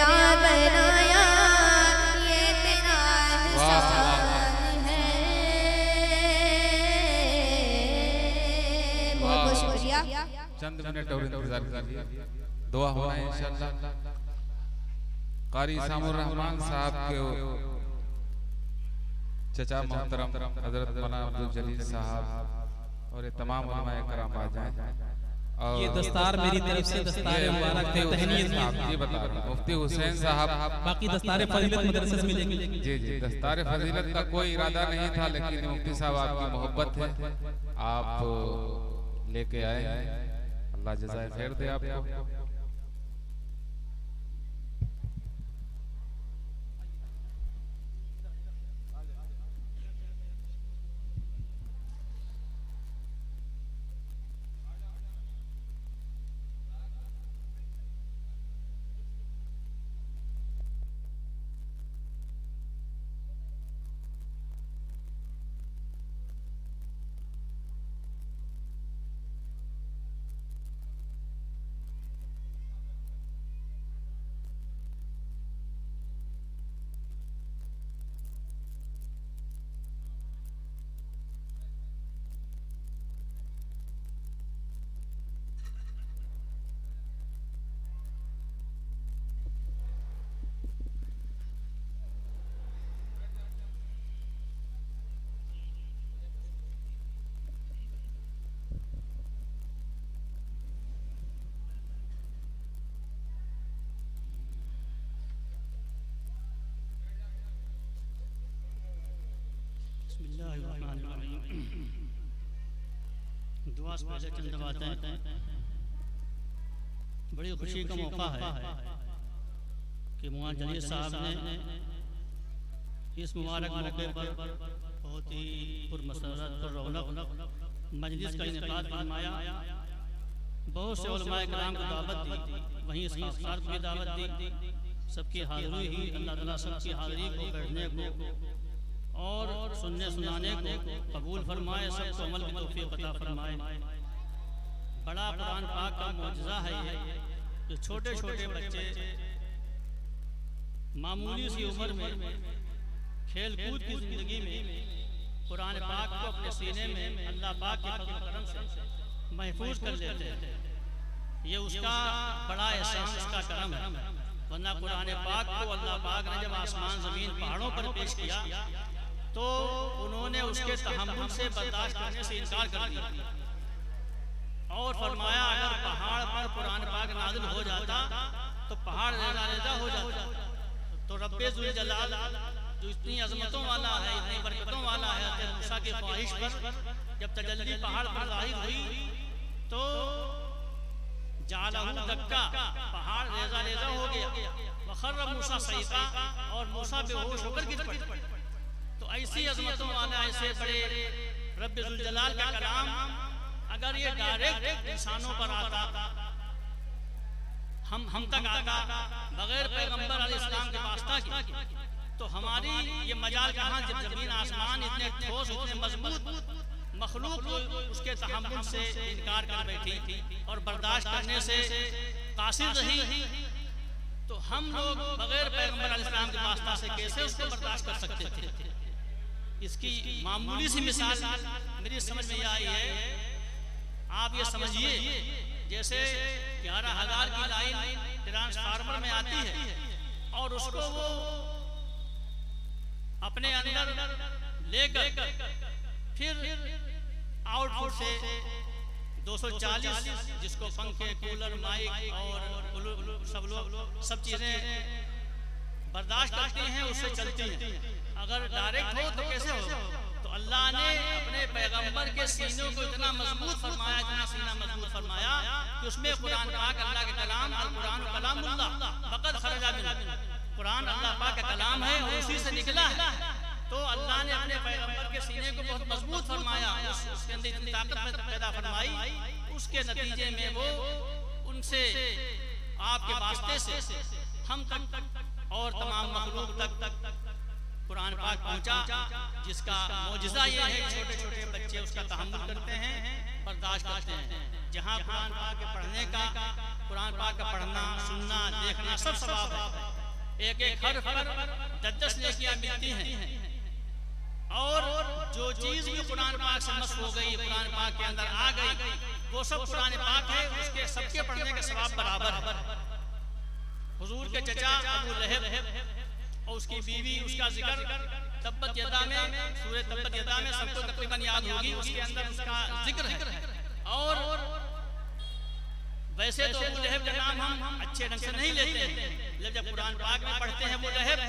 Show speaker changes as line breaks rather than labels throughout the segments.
तेरा बनाया, ये तेरा एहसान है। बहुत बहुत शुक्रिया।
चंद मिनट और इंतजार कीजिए, दुआ होना है इंशाअल्लाह। कारी सामुर रहमान साहब के चचा मोहतरम हजरत मौलाना अब्दुल जलील साहब और ये तमाम उलमाए कराम आ जाएं। और
ये दस्तार मेरी तरफ से दस्तार मुबारक तहनीत
साहब जी बता रहे हैं, मुफ्ती हुसैन साहब।
बाकी दस्तार फजीलत मदरसे से मिलेगी।
जी जी, दस्तार फजीलत का कोई इरादा नहीं था, लेकिन मुफ्ती साहब आपकी मोहब्बत है, आप लेके आए हैं। अल्लाह जज़ाए खैर दे आपको।
दुआ से पहले चंद बातें। बड़ी खुशी का मौका है कि मौलाना जलील साहब ने इस मुबारक मौके पर बहुत ही पुरमसरत पुररौनक मजलिस का इनेकाद फरमाया। बहुत से उलमाए किराम को दावत दी, वहीं इस खासदार को भी दावत दी। सबकी हाज़िरी ही अल्लाह ताला सबकी हाज़िरी को बैठने को और सुनने सुनाने को कबूल फरमाए, सबको अमल की तौफीक अता फरमाए। बड़ा कुरान पाक का मौजज़ा है ये कि छोटे छोटे बच्चे मामूली सी उम्र में खेल कूद की जिंदगी में कुरान पाक को अपने सीने में अल्लाह पाक के फज़ल करम से महफूज कर लेते हैं। ये उसका बड़ा एहसान, उसका करम है। वरना कुरान पाक को अल्लाह पाक ने जब आसमान ज़मीन पहाड़ों पर पेश किया तो उन्होंने उसके तहम्मुल से बर्दाश्त करने से इनकार कर दिया और फरमाया अगर पहाड़ पर कुरान पाक नाज़िल हो जाता तो पहाड़ रेजा रेजा हो जाता। तो रब्बे ज़ुल जलाल जो इतनी अज़मतों वाला है, इतनी बरकतों वाला है, हज़रत मूसा की ख्वाहिश पर जब तजल्ली पहाड़ पर ज़ाहिर हुई तो जालहू दक्का, पहाड़ रेजा रेजा हो गया। वखर्र मूसा सईक़ा, और मूसा बेहोश होकर गिर पड़े। तो ऐसी अज़मतों वाला, ऐसे बड़े रब्बे ज़ुल जलाल का कलाम अगर ये डायरेक्ट इंसानों पर आता, हम तक आता बगैर पैगंबर अलैहिस्सलाम के वास्ता की, तो हमारी ये मजाल कहाँ, जब ज़मीन आसमान इतने ठोस, इतने मजबूत मखलूक उसके तहम्मुल से इनकार कर बैठी और बर्दाश्त करने से कासिर रही, तो हम लोग बगैर पैगंबर अलैहिस्सलाम के वास्ता से कैसे उसको बर्दाश्त कर सकते थे। इसकी मामूली सी मिसाल मेरी समझ में आई है। आप ये समझिए जैसे 11,000 की लाइन ट्रांसफार्मर में आती है और उसको वो अपने अंदर लेकर फिर आउटपुट से 240 जिसको पंखे, कूलर, माइक और सब चीजें बर्दाश्त करती हैं, उससे चलती हैं। अगर डायरेक्ट हो तो कैसे हो? तो अल्लाह ने अपने पैगंबर के सीनों को इतना मजबूत फरमाया, इतना सीना मजबूत फरमाया कि उसमें कुरान पाक अल्लाह के कलाम, अल कुरान कलामुल्लाह फक़द खरजा मिन, कुरान अल्लाह पाक का कलाम है और उसी से निकला है। तो अल्लाह ने अपने पैगंबर के सीने को बहुत मजबूत फरमाया, उसके अंदर इतनी ताकत पैदा फरमाई, उसके नतीजे में वो उनसे आपके वास्ते से हम तक और तमाम मखलूक तक कुरान पाक पहुंचा, जिसका मौजिज़ा ये है छोटे छोटे बच्चे उसका तहम्मुल करते हैं, बर्दाश्त करते हैं। जहाँ कुरान पाक के पढ़ने का, कुरान पाक का पढ़ना, सुनना, देखना सब सवाब है। एक एक हर्फ पर 10-10 नेकियां मिलती हैं। और जो चीज भी कुरान पाक से मस हो गई, कुरान पाक के अंदर आ गई, वो सब कुरान पाक है, उसके सबके पढ़ने का सवाब बराबर है। हुजूर के चचा अबू लहब और उसकी बीवी, उसका जिक्र तब्बत यदा में, सूरह तब्बत यदा में सबको तकरीबन याद होगी, उसके अंदर उसका जिक्र है। और वैसे तो अबू लहब का नाम हम अच्छे ढंग से नहीं लेते हैं, लेकिन जब कुरान पाक में पढ़ते हैं वो लहब,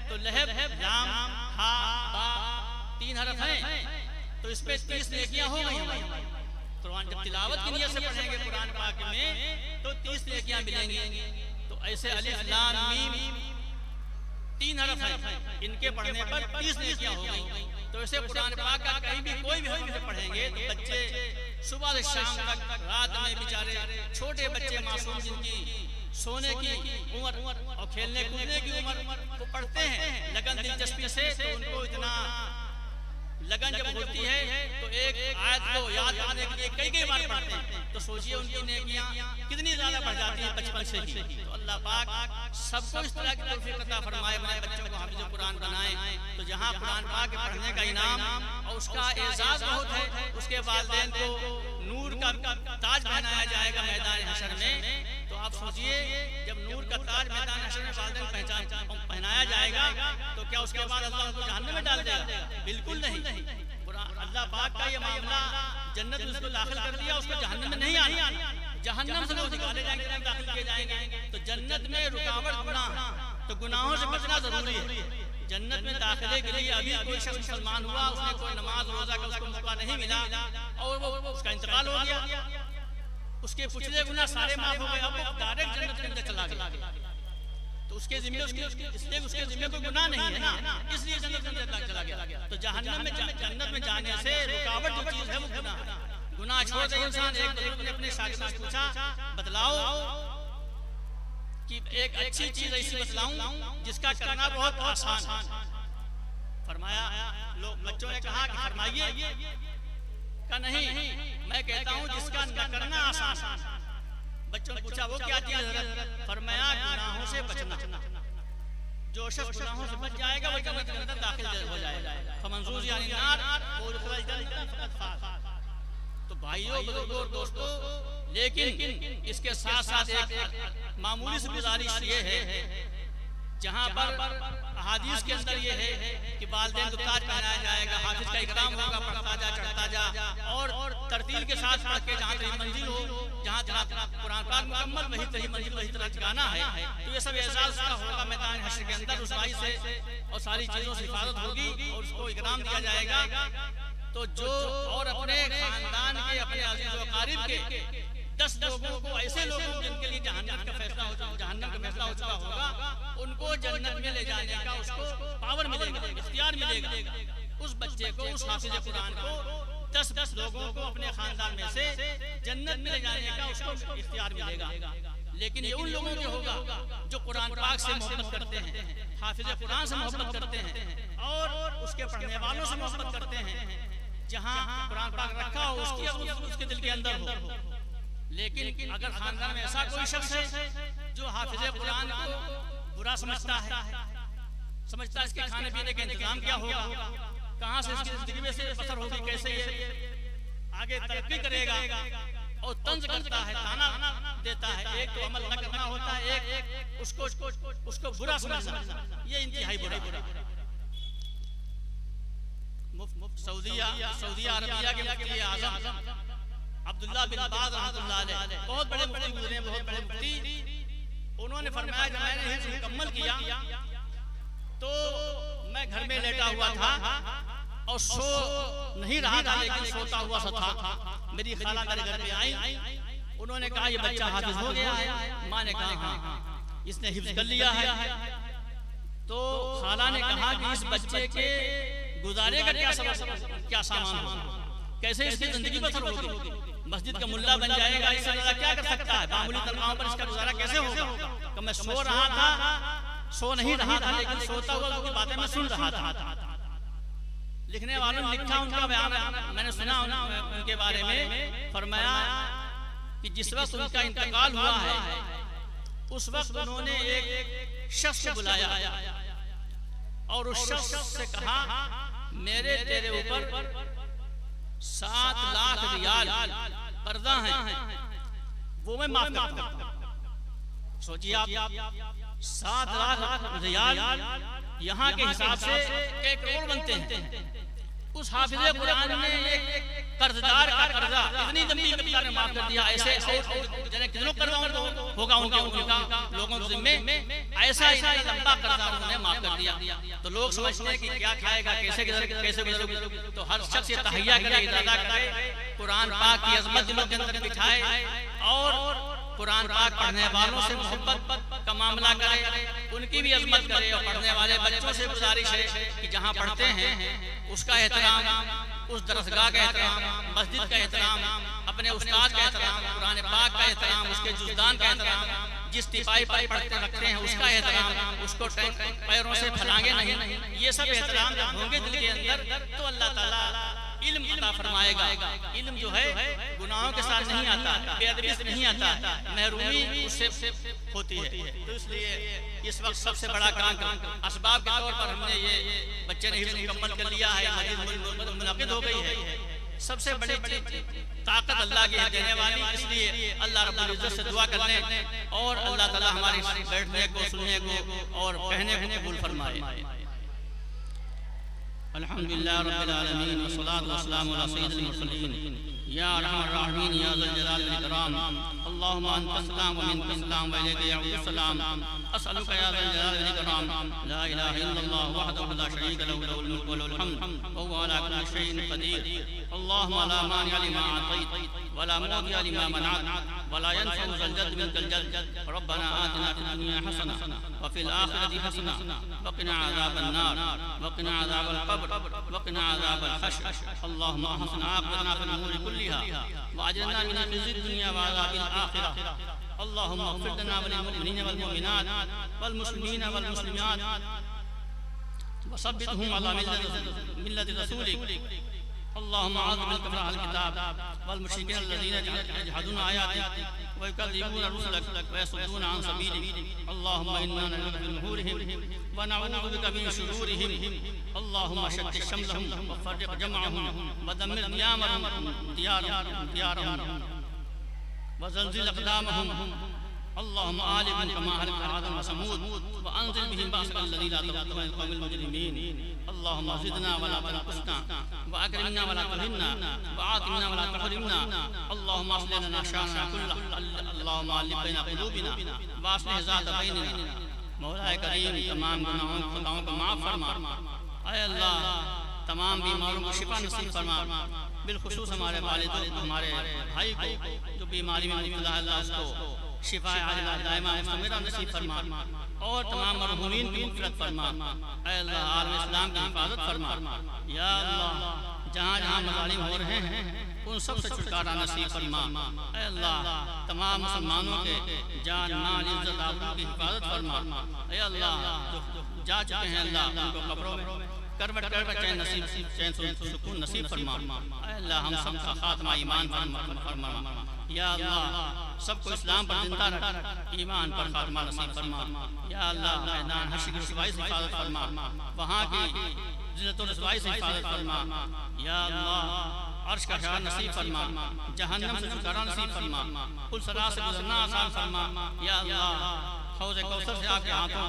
तो लहब लाम हा बा 3 हरफ हैं, तो इसमें 30 नेकियां हो गई। कुरान जब तिलावत की नियत से पढ़ेंगे कुरान पाक में तो 30 नेकियां मिलेंगी। तो ऐसे अलिफ लाम मीम 3 हरफ हैं, इनके पढ़ने पर 30 नेकियां हो गई। तो ऐसे कुरान पाक का कहीं भी कोई भी हरफ पढ़ेंगे तो बच्चे सुबह से शाम तक, रात में बेचारे छोटे बच्चे मासूम जिनकी सोने की उम्र और खेलने कूदने की उम्र, वो पढ़ते हैं लगन दिलचस्पी से, तो उनको इतना लगन जब होती है तो एक आयत को याद करने के लिए कई बार पढ़ते हैं। तो सोचिए उनकी नेकियां कितनी ज्यादा बढ़ जाती हैं बचपन से ही। तो अल्लाह पाक सबको इस तरह की तौफीक अता फरमाए, अपने बच्चों को हाफिज़ कुरान बनाए। तो जहाँ कुरान पाक के पढ़ने का इनाम और उसका एजाज बहुत है, उसके वालिदैन को नूर का ताज पहनाया जाएगा मैदान हशर में। तो आप सोचिए जब नूर का ताज मैदान हशर में वालिदैन पहनाया जाएगा तो क्या उसके बाद अल्लाह उनको जहन्नम में डाल देगा? बिल्कुल नहीं। अल्लाह पाक का ये मामला, जन्नत में उसको दाखिल कर दिया, उसको जहन्नम में नहीं आना, जहन्नम से वो निकाले जाएंगे, दाखिल किए जाएंगे। तो जन्नत में रुकावट गुनाह, तो गुनाहों से बचना जरूरी है। जन्नत में दाखिले के लिए अभी कोई शख्स मुसलमान हुआ, उसने कोई नमाज रोजा का उसको मौका नहीं मिला और वो उसका इंतकाल हो गया, उसके पिछले गुनाह सारे माफ हो गए, अब वो डायरेक्ट जन्नत के अंदर चला गया। तो उसके जिम्मे इसलिए उसके जिम्मे कोई गुनाह नहीं है ना, इसलिए जन्नत के अंदर चला गया। तो जहन्नम में, जन्नत में जाने से रुकावट जो चीज है वो गुनाह है। गुनाह छोड़ दे इंसान। एक बुजुर्ग ने अपने शागिर्द से पूछा, बतलाओ कि एक अच्छी चीज ऐसी बतलाऊं जिसका करना बहुत आसान। फरमाया, लोग बच्चों ने कहा कि फरमाइए। का नहीं, मैं कहता हूँ जिसका न करना आसान। बच्चों ने पूछा वो क्या चीज है? फरमाया गुनाहों से बचना। जो शख्स गुनाहों से बच जाएगा वो जन्नत के अंदर दाखिल हो जाएगा। फमंजूर यानी नार वो दुखल जन्नत फकत फाज़। तो भाइयों, बुजुर्गों और दोस्तों, लेकिन इसके साथ साथ एक मामूली सी गुजारिश ये है, जहाँ पर अहादीस के अंदर ये है कि वालिदैन को ताज पहनाया जाएगा, हाफिज का इकराम होगा, पढ़ता जा, चढ़ता जा, और तरतील के साथ पढ़ के जहाँ तेरी मंजिल हो, जहाँ जहाँ कुरान पाक मुकम्मल वही तेरी मंजिल, वही तेरा ठिकाना है। तो ये सब एजाज का होगा मैदान हश्र के अंदर, रुसवाई से और सारी चीजों से हिफाजत होगी और उसको इकराम दिया जाएगा। तो जो और अपने खानदान के, अपने अजीज व अकारिब के 10 लोगों को, ऐसे लोगों जिनके लिए जहन्नम का फैसला हो चुका होगा, उनको जन्नत में ले जाने का उसको पावर मिलेगा, इख्तियार मिलेगा। उस बच्चे को, उस हाफिज कुरान को 10 लोगों को अपने खानदान में से जन्नत में ले जाने का उसको इख्तियार मिलेगा। लेकिन ये उन लोगों के होगा जो कुरान पाक से मोहब्बत करते हैं, हाफिज कुरान से मोहब्बत करते हैं और उसके पढ़ने वालों से मोहब्बत करते हैं। जहाँ कुरान पाक रखा हो उसके दिल के अंदर हो। लेकिन अगर खानदान में ऐसा कोई शख्स है जो हाफिज कुरान को बुरा समझता है, समझता है इसके खाने पीने का इंतजाम क्या होगा, कहाँ से इसकी जिंदगी में से असर होगी, कैसे ये आगे तरक्की करेगा, और तंज करता है, ताना देता है। एक तो अमल न करना होता है, एक उसको बुरा समझना, ये इंतहाई बुरा। सऊदी अरबिया के मुफ्ती आज़म अब्दुल्ला बिन बाज़ रहमतुल्लाह अलैह, बहुत बड़े मुफ्ती गुजरे, बहुत बड़े मुफ्ती। उन्होंने फरमाया जब मैंने हिफ्ज़ मुकम्मल किया तो मैं घर में लेटा हुआ था और सो नहीं रहा था, लेकिन सोता हुआ सा था। मेरी खाला मेरे घर पे आई, उन्होंने कहा ये बच्चा हाफिज हो गया है। माँ ने कहा हाँ, इसने हिफ्ज़ कर लिया है। तो खाला ने कहा कि इस बच्चे के गुजारे का क्या सामान होगा, कैसे इसकी जिंदगी बसर होगी, मस्जिद का मुल्ला बन जाएगा, इससे क्या कर सकता है, मामूली तनख्वाहों पर इसका गुजारा कैसे होगा। तो मैं सो रहा था, सो नहीं रहा था, लेकिन सोता हुआ उनकी बातें मैं सुन रहा था। लिखने वालों ने लिखा, उनका बयान मैंने सुना उनके बारे में। फरमाया कि जिस वक्त उनका इंतकाल हुआ है उस वक्त उन्होंने एक शख्स बुलाया और उस शख्स से कहा, मेरे तेरे ऊपर 7 लाख रियाल कर्जा है, वो मैं माफ करता हूं। सोचिए आप, 7 लाख रियाल यहाँ के हिसाब से 1 करोड़ बनते हैं। उस हाफिज़े कुरान ने एक कर्जदार का कर्जा इतनी लंबी मिक़दार में माफ कर दिया। ऐसे जने कितनों कर्जा होगा उनका लोगों के जिम्मे, ऐसा इतना लंबा कर्जा उन्होंने माफ कर दिया। तो लोग समझते हैं कि क्या खाएगा, कैसे गुजरेगा। तो हर शख्स ये तहैया करे, इरादा करे, कुरान पाक की अज़मत दिलों के अंदर बिठाए और कुरान पाक पढ़ने वालों से मोहब्बत का मामला करे, उनकी भी अज़मत करे। और पढ़ने वाले बच्चों से गुजारिश है कि जहाँ पढ़ते हैं उसका एहतराम, उस दरसगाह का एहतराम, मस्जिद का एहतराम, अपने उस्ताद का एहतराम, कुरान पाक का एहतराम, उसके जुज़दान का एहतराम, जिस तिपाही पर पढ़ते रखते हैं उसका एहतराम, उसको पैरों से फलांगे नहीं। ये सब एहतराम जब होंगे दिल के अंदर तो अल्लाह ताला इल्म अता फरमाएगा। इल्म जो है गुनाहों के साथ नहीं आता, बेअदबी से नहीं आता, महरूमी उससे होती है। तो इसलिए इस वक्त सबसे बड़ा काम असबाब के तौर पर हमने ये बच्चे ने हिफ्ज़ मुकम्मल कर लिया है, मस्जिद मुनक़िद हो गई है। सबसे बड़ी ताकत अल्लाह की है देने वाली। इसलिए अल्लाह रब्बुल इज़्ज़त से दुआ करने और अल्लाह ताला हमारे बैठने को, सुनने को और कहने को कबूल फरमाए। अल्हम्दुलिल्लाह रब्बिल आलमीन वस्सलातु वस्सलामु अला सय्यिदिल मुरसलीन या अरहमर राहिमीन या ज़ल जलाल वल इकराम। अल्लाहुम्मा अंतस सलाम व मिनकस सलाम व इलैका यऊदु सलाम। अस्अलुका या ज़ल जलाल वल इकराम ला इलाहा इल्लल्लाह वहदहु ला शरीका लहु लहुल मुल्कु व लहुल हम्द व हुवा अला कुल्लि शैइन क़दीर। अल्लाहुम्मा ला मानिअ लिमा अतैत व ला मुअतिअ लिमा मनअत व ला यनफउ ज़ल जद्द मिनकल जद्द। रब्बना आतिना फिद दुनिया हसना व फिल आखिरति हसना व क़िना अज़ाबन नार व क़िना अज़ाबल क़ब्र व क़िना अज़ाबल हश्र। अल्लाहुम्मा हसन आक़िबतना फिल उमूरि कुल्लिहा व अजिरना मिन ख़िज़्यि दुनिया व अज़ाबिल आखिरह। अल्लाहुम्मा इग़फिर लना व लिल मुमिनीन वल मुमिनात वल मुस्लिमीन वल मुस्लिमात व सब्बितहुम अला मिल्लति रसूलिक। अल्लाहुम्मा आज़ बिल कफ़रा अल किताब वल मुश्रिकीन अल्लज़ीना यजहदूना आयातिक व युकज़्ज़िबूना रुसलक व यसुद्दूना अन सबीलिक। अल्लाहुम्मा इन्ना नज़ुलु बिल नूरिहिम व नऊज़ु बिका मिन शुरूरिहिम। अल्लाहुम्मा शत्तित शमलहुम व फ़र्रिक़ जमअहुम व दम्मिर दियारहुम व ज़लज़िल अक़दामहुम। अल्लाहुम्मा आलिहिम कमा अहलकता आदम व समूद व अंज़िल बिहिम बअसक अल्लज़ी ला तक़दिरु अल क़ौमिल मुजरिमीन। अल्लाहुम्मा ज़िदना व ला तनक़ुसना व अकरिमना व ला तुहिन्ना व आतिना व ला तुहरिमना। अल्लाहुम्मा अस्लिह लना शानना कुल्लह। अल्लाहुम्मा अलिफ़ बैना क़ुलूबिना व अस्लिह ज़ात बैनिना। मौलाए करीम तमाम गुनाहों खताओं को माफ़ फरमा। ऐ अल्लाह तमाम बीमारों को शिफा नसीब फरमा। बिलखुसूस हमारे वालिद हमारे भाई को जो बीमारी में मुब्तला है, अल्लाह उसको शिफा आजिला दायमा मुस्तमिरा नसीब फरमा और तमाम मरहूमीन की मग़फ़िरत फरमा। ऐ अल्लाह आलम इस्लाम की हिफाजत फरमा। या अल्लाह जहाँ जहाँ मज़ालिम हो रहे हैं उन सब से छुटकारा नसीब फरमा। ऐ अल्लाह तमाम मुसलमानों के जान माल इज़्ज़त आबरू की हिफाजत फरमा। ऐ अल्लाह जो जा चुके हैं अल्लाह उनको कब्रों में करवट करवट चैन नसीब चैन सुकून नसीब फरमा। ऐ अल्लाह हम सब का खात्मा ईमान फरमा। या अल्लाह सबको इस्लाम पर जिंदा रख, ईमान पर खात्मा नसीब फरमा। या अल्लाह मैदान हश्र की रुसवाई से हिफाजत फरमा, वहाँ की जिल्लत और रुसवाई से हिफाजत फरमा। या अल्लाह अर्श का शहर नसीब फरमा, जहन्नम से छुटकारा नसीब फरमा, कुल सरा से गुजरना आसान फरमा। या अल्लाह हौज़ कौसर से आपके हाथों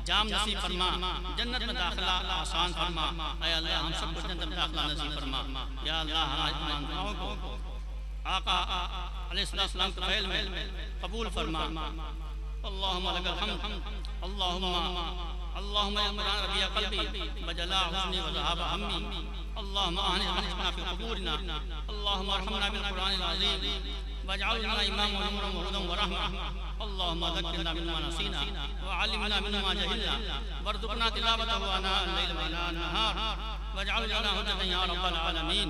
जाम नसीब फरमा, जन्नत में दाखिला आसान फरमा। ऐ अल्लाह हम सबको जन्नत में दाखिला नसीब फरमा। या अल्लाह हमारी तमाम दुआओं को आका अलैहिस्सलाम के फ़ैल में कबूल फरमा। अल्लाहुम्मा लकल हम्द। अल्लाहुम्मा या कुरान रबिया क़ल्बी व जला हुज़्नी व ज़हाब हम्मी। अल्लाहुम्मा अहनिना फ़ी क़ुबूरिना। अल्लाहुम्मा अरहमना बिल क़ुरानिल अज़ीम वजअलना इमामन व नूरन व हुदन व रहमा। अल्लाहुम्मा ज़क्किरना बिमा नसीना व अल्लिमना मिम्मा जहिलना वरज़ुक़ना तिलावतहु आना अल-लैल व आना अन-नहार वजअलना हुज्जतन या रब्बल आलमीन।